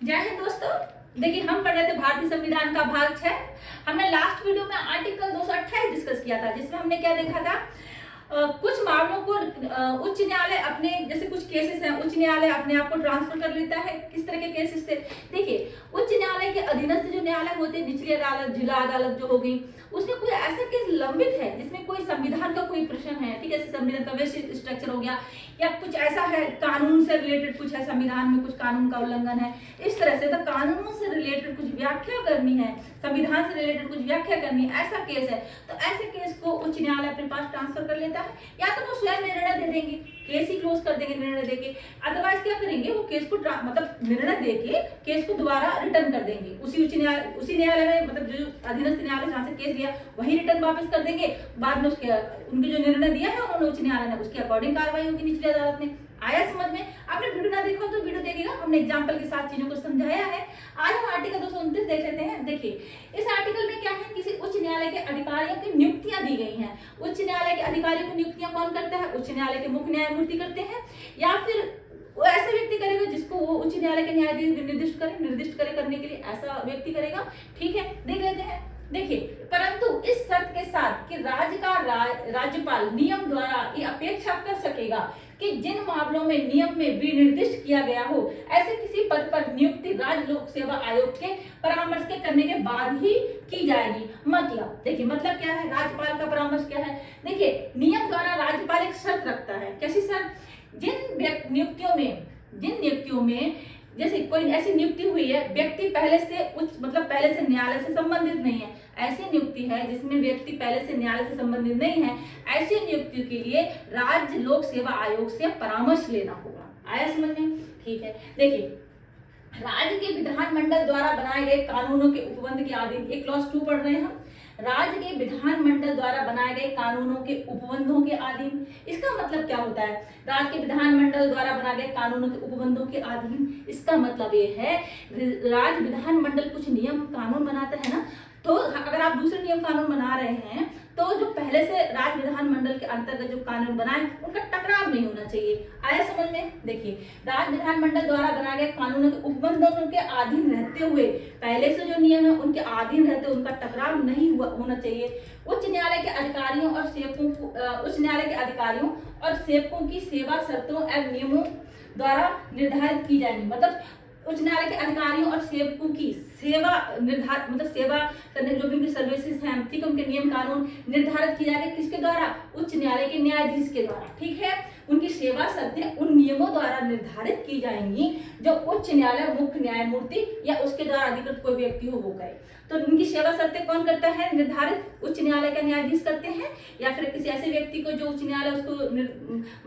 जय हिंद दोस्तों। देखिए, हम पढ़ रहे थे भारतीय संविधान का भाग 6। हमने लास्ट वीडियो में आर्टिकल 228 डिस्कस किया था, जिसमें हमने क्या देखा था, कुछ मामलों को उच्च न्यायालय अपने, जैसे कुछ केसेस हैं, उच्च न्यायालय अपने आप को ट्रांसफर कर लेता है। किस तरह के केसेस से? देखिए, उच्च न्यायालय के अधीनस्थ जो न्यायालय होते हैं, निचली अदालत, जिला अदालत जो हो गई, उसमें कोई ऐसा केस लंबित है जिसमें कोई संविधान का कोई प्रश्न है, ठीक है, जैसे संविधान का बेसिक स्ट्रक्चर हो गया, या कुछ ऐसा है कानून से रिलेटेड, कुछ है संविधान में कुछ कानून का उल्लंघन है, इस तरह से तो कानून से रिलेटेड कुछ व्याख्या करनी है, संविधान से रिलेटेड कुछ व्याख्या करनी है, ऐसा केस है, तो ऐसे केस को उच्च न्यायालय अपने पास ट्रांसफर कर लेता है, या तो वो स्वयं निर्णय दे देंगे, केस ही क्लोज कर देंगे निर्णय देके। अदरवाइज क्या करेंगे, वो केस को मतलब निर्णय देके केस को दोबारा रिटर्न कर देंगे उसी न्यायालय में, मतलब जो अधीनस्थ न्यायालय जहाँ से केस लिया वही रिटर्न वापस कर देंगे। बाद में उसके उनके जो निर्णय दिया है उन्होंने उच्च न्यायालय ने, उसके अकॉर्डिंग कार्रवाई होगी निचली अदालत में। आया समझ में? आपने वीडियो ना देखा तो वीडियो देखिएगा, हमने एग्जाम्पल के साथ चीजों को समझाया है। आज हम आर्टिकल 229 देख लेते हैं। देखिए, इस आर्टिकल में क्या है, किसी उच्च न्यायालय के अधिकारियों की नियुक्तियां दी गई हैं। उच्च न्यायालय के अधिकारियों की नियुक्तियां कौन करता है? उच्च न्यायालय के मुख्य न्यायमूर्ति करते हैं, या फिर वो ऐसे व्यक्ति करेगा जिसको वो उच्च न्यायालय के न्यायाधीश निर्दिष्ट करे करने के लिए ऐसा व्यक्ति करेगा। ठीक है, देख लेते हैं। देखिए, परंतु इस शर्त के साथ कि राज्यपाल नियम द्वारा ये अपेक्षा कर सकेगा कि जिन मामलों में नियम में विनिर्दिष्ट किया गया हो, ऐसे किसी पद पर नियुक्ति राज्य लोक सेवा आयोग के परामर्श के करने के बाद ही की जाएगी। मतलब देखिए, मतलब क्या है, राज्यपाल का परामर्श क्या है? देखिए, नियम द्वारा राज्यपाल एक शर्त रखता है। कैसी शर्त? जिन नियुक्तियों में जैसे कोई ऐसी नियुक्ति हुई है, व्यक्ति पहले से न्यायालय से संबंधित नहीं है, ऐसी नियुक्ति है जिसमें व्यक्ति पहले से न्यायालय से संबंधित नहीं है, ऐसी नियुक्ति के लिए राज्य लोक सेवा आयोग से परामर्श लेना होगा। आया समझ में? ठीक है। देखिए, राज्य के विधानमंडल द्वारा बनाए गए कानूनों के उपबंध के अधीन, एक क्लॉज 2 पढ़ रहे हैं हम, राज्य के विधानमंडल द्वारा बनाए गए कानूनों के उपबंधों के अधीन। इसका मतलब क्या होता है? राज्य के विधानमंडल द्वारा बनाए गए कानूनों के उपबंधों के अधीन, इसका मतलब ये है, राज्य विधानमंडल कुछ नियम कानून बनाता है ना, तो अगर आप दूसरे नियम कानून बना रहे हैं तो जो पहले से राज्य विधानमंडल के अंतर्गत जो कानून बनाए उनका टकराव नहीं होना चाहिए। आया समझ में? देखिए, राज्य विधानमंडल द्वारा बनाए गए कानूनों के उपबंधों के अधीन रहते हुए, पहले से जो नियम है उनके अधीन रहते हुए उनका टकराव नहीं होना चाहिए। उच्च न्यायालय के अधिकारियों और सेवकों की सेवा शर्तों एवं नियमों द्वारा निर्धारित की जाएंगी। मतलब उच्च न्यायालय के अधिकारियों और सेवकों की सेवा निर्धारित, मतलब सेवा करने जो भी उनकी सर्विसेज हैं, ठीक है, उनके नियम कानून निर्धारित किए जाएंगे। किसके द्वारा? उच्च न्यायालय के न्यायाधीश के द्वारा। ठीक है, उनकी सेवा शर्तें उन नियमों द्वारा निर्धारित की जाएंगी जो उच्च न्यायालय मुख्य न्यायमूर्ति या उसके द्वारा अधिकृत कोई व्यक्ति हो वो करे। तो उनकी सेवा शर्तें कौन करता है निर्धारित? उच्च न्यायालय का न्यायाधीश करते हैं, या फिर किसी ऐसे व्यक्ति को जो उच्च न्यायालय उसको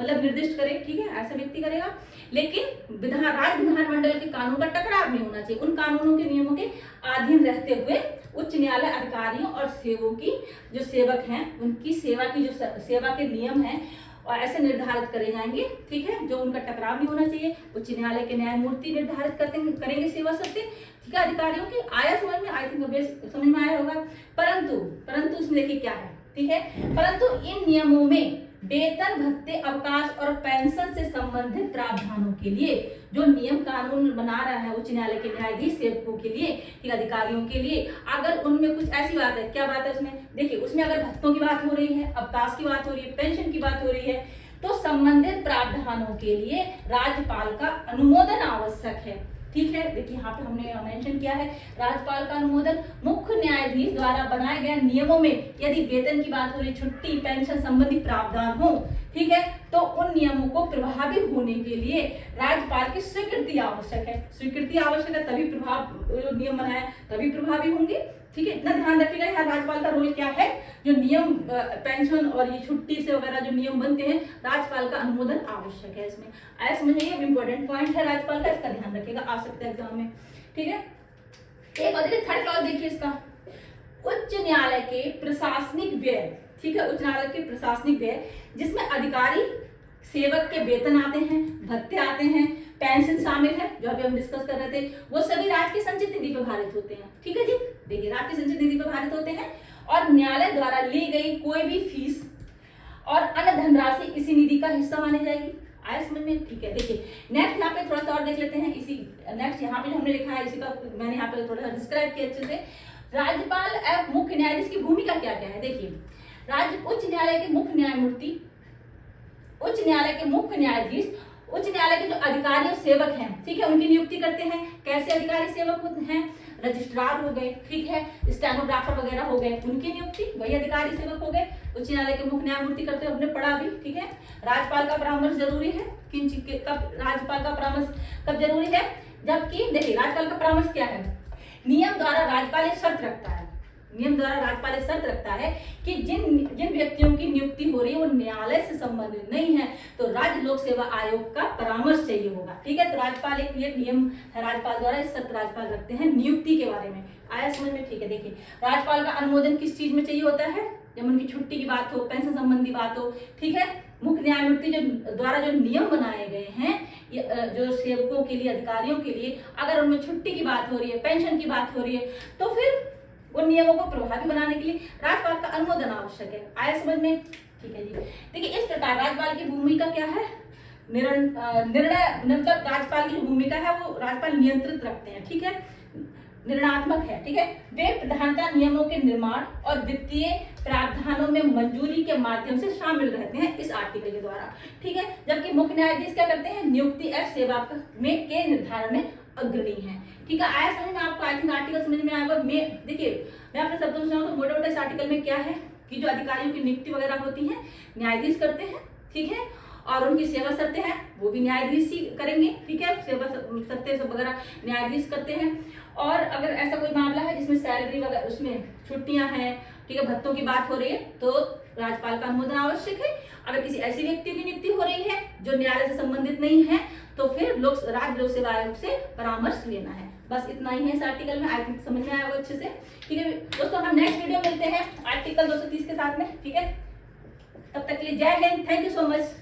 मतलब निर्दिष्ट करे, ठीक है, ऐसा व्यक्ति करेगा। लेकिन राज्य विधानमंडल के कानून का टकराव नहीं होना चाहिए। उन कानूनों के नियमों के अधीन रहते हुए उच्च न्यायालय अधिकारियों और सेवकों की जो सेवक हैं उनकी सेवा की जो सेवा के नियम हैं और ऐसे निर्धारित करे जाएंगे, ठीक है, जो उनका टकराव नहीं होना चाहिए। उच्च न्यायालय के न्यायमूर्ति निर्धारित करेंगे सेवा शर्तें, ठीक है, अधिकारियों की। आया समझ में? आई थिंक समझ में आया होगा। परंतु इसमें देखिए क्या है, ठीक है, परंतु इन नियमों में वेतन, भत्ते, अवकाश और पेंशन से संबंधित प्रावधानों के लिए जो नियम कानून बना रहा है उच्च न्यायालय के न्यायाधीश सेवकों के लिए, ठीक, अधिकारियों के लिए, अगर उनमें कुछ ऐसी बात है, क्या बात है उसमें? देखिए, उसमें अगर भत्तों की बात हो रही है, अवकाश की बात हो रही है, पेंशन की बात हो रही है, तो संबंधित प्रावधानों के लिए राज्यपाल का अनुमोदन आवश्यक है। ठीक है, देखिए यहाँ पे हमने मेंशन किया है राज्यपाल का अनुमोदन। मुख्य न्यायाधीश द्वारा बनाए गए नियमों में यदि वेतन की बात हो रही, छुट्टी, पेंशन संबंधी प्रावधान हो, ठीक है, तो उन नियमों को प्रभावी होने के लिए राज्यपाल की स्वीकृति आवश्यक है। स्वीकृति आवश्यक है, तभी जो नियम बनाए तभी प्रभावी होंगे। ठीक है, इतना ध्यान रखिएगा। यहाँ राज्यपाल का रोल क्या है, जो नियम पेंशन और ये छुट्टी से वगैरह जो नियम बनते हैं, राज्यपाल का अनुमोदन आवश्यक है इसमें। आया समझ में? ये इंपॉर्टेंट पॉइंट है राज्यपाल का, इसका ध्यान रखिएगा, आ सकता है एग्जाम में। ठीक है, एक और देखिए थर्ड क्लॉज देखिए इसका, उच्च न्यायालय के प्रशासनिक व्यय, ठीक है, उच्च न्यायालय के प्रशासनिक व्यय जिसमें अधिकारी सेवक के वेतन आते हैं, भत्ते आते हैं, पेंशन शामिल है, जो अभी हम डिस्कस कर रहे थे, वो सभी राज्य की संचित निधि पर भारित होते हैं। ठीक है जी, देखिए राज्य की संचित निधि पर भारित होते हैं और न्यायालय द्वारा ली गई कोई भी फीस और अन्य धनराशि इसी निधि का हिस्सा मानी जाएगी। आया समझ में? ठीक है, देखिए नेक्स्ट यहाँ पे थोड़ा सा और देख लेते हैं। इसी नेक्स्ट यहाँ पे हमने लिखा है, इसी का मैंने यहाँ पे थोड़ा सा डिस्क्राइब किया अच्छे से। राज्यपाल एवं मुख्य न्यायाधीश की भूमिका क्या क्या है। देखिए उच्च न्यायालय के मुख्य न्यायमूर्ति, उच्च न्यायालय के मुख्य न्यायाधीश, उच्च न्यायालय के जो अधिकारी और सेवक हैं, ठीक है, उनकी नियुक्ति करते हैं। कैसे अधिकारी सेवक होते हैं? रजिस्ट्रार हो गए, ठीक है, स्टेनोग्राफर वगैरह हो गए, उनकी नियुक्ति वही अधिकारी सेवक हो गए। उच्च न्यायालय के मुख्य न्यायमूर्ति करते हैं, हमने पढ़ा भी, ठीक है। राज्यपाल का परामर्श जरूरी है। कब राज्यपाल का परामर्श कब जरूरी है? जबकि देखिए राज्यपाल का परामर्श क्या है? नियम द्वारा राज्यपाल एक शर्त रखता है, नियम द्वारा राज्यपाल एक शर्त रखता है कि जिन व्यक्तियों की नियुक्ति हो रही है वो न्यायालय से संबंधित नहीं है तो राज्य लोक सेवा आयोग का परामर्श चाहिए होगा, ठीक है। तो राज्यपाल एक ये नियम है राज्यपाल द्वारा, इस शर्त राज्यपाल रखते हैं नियुक्ति के बारे में। आया समझ में? ठीक है, देखिए राज्यपाल का अनुमोदन किस चीज में चाहिए होता है? जब उनकी छुट्टी की बात हो, पेंशन संबंधी बात हो, ठीक है। मुख्य न्यायमूर्ति जो द्वारा जो नियम बनाए गए हैं जो सेवकों के लिए, अधिकारियों के लिए, अगर उनमें छुट्टी की बात हो रही है, पेंशन की बात हो रही है, तो फिर उन नियमों को प्रभावी बनाने के लिए राज्यपाल का अनुमोदन आवश्यक है। आया समझ में? ठीक है जी। देखिए इस प्रकार राज्यपाल की भूमिका क्या है? निर्णय मतलब राज्यपाल की जो भूमिका है वो राज्यपाल नियंत्रित रखते हैं, ठीक है, निर्णयात्मक है, ठीक है। वे प्रधानता नियमों के निर्माण और वित्तीय प्रावधानों में मंजूरी के माध्यम से शामिल रहते हैं इस आर्टिकल के द्वारा, ठीक है। जबकि मुख्य न्यायाधीश क्या करते हैं? नियुक्ति एवं सेवा में के निर्धारण में अग्रणी है, ठीक है। आया समझ में आपको? आई थिंक आर्टिकल समझ में आएगा। देखिए मैं अपने शब्दों में सुनाऊं तो मोटे मोटे इस आर्टिकल में क्या है कि जो अधिकारियों की नियुक्ति वगैरह होती है न्यायाधीश करते हैं, ठीक है, और उनकी सेवा शर्तें हैं वो भी न्यायाधीश ही करेंगे, ठीक है, सेवा शर्तें सब वगैरह न्यायाधीश करते हैं। और अगर ऐसा कोई मामला है जिसमें सैलरी वगैरह, उसमें छुट्टियां हैं, ठीक है, भत्तों की बात हो रही है तो राज्यपाल का अनुमोदन आवश्यक है। अगर किसी ऐसी व्यक्ति की नियुक्ति हो रही है जो न्यायालय से संबंधित नहीं है तो फिर राज्य लोक सेवा आयोग से परामर्श लेना है। बस इतना ही है इस आर्टिकल में। आई थिंक समझ में आया होगा अच्छे से, ठीक है दोस्तों। हम नेक्स्ट वीडियो मिलते हैं आर्टिकल 230 के साथ में, ठीक है। तब तक के लिए जय Hind, thank you so much.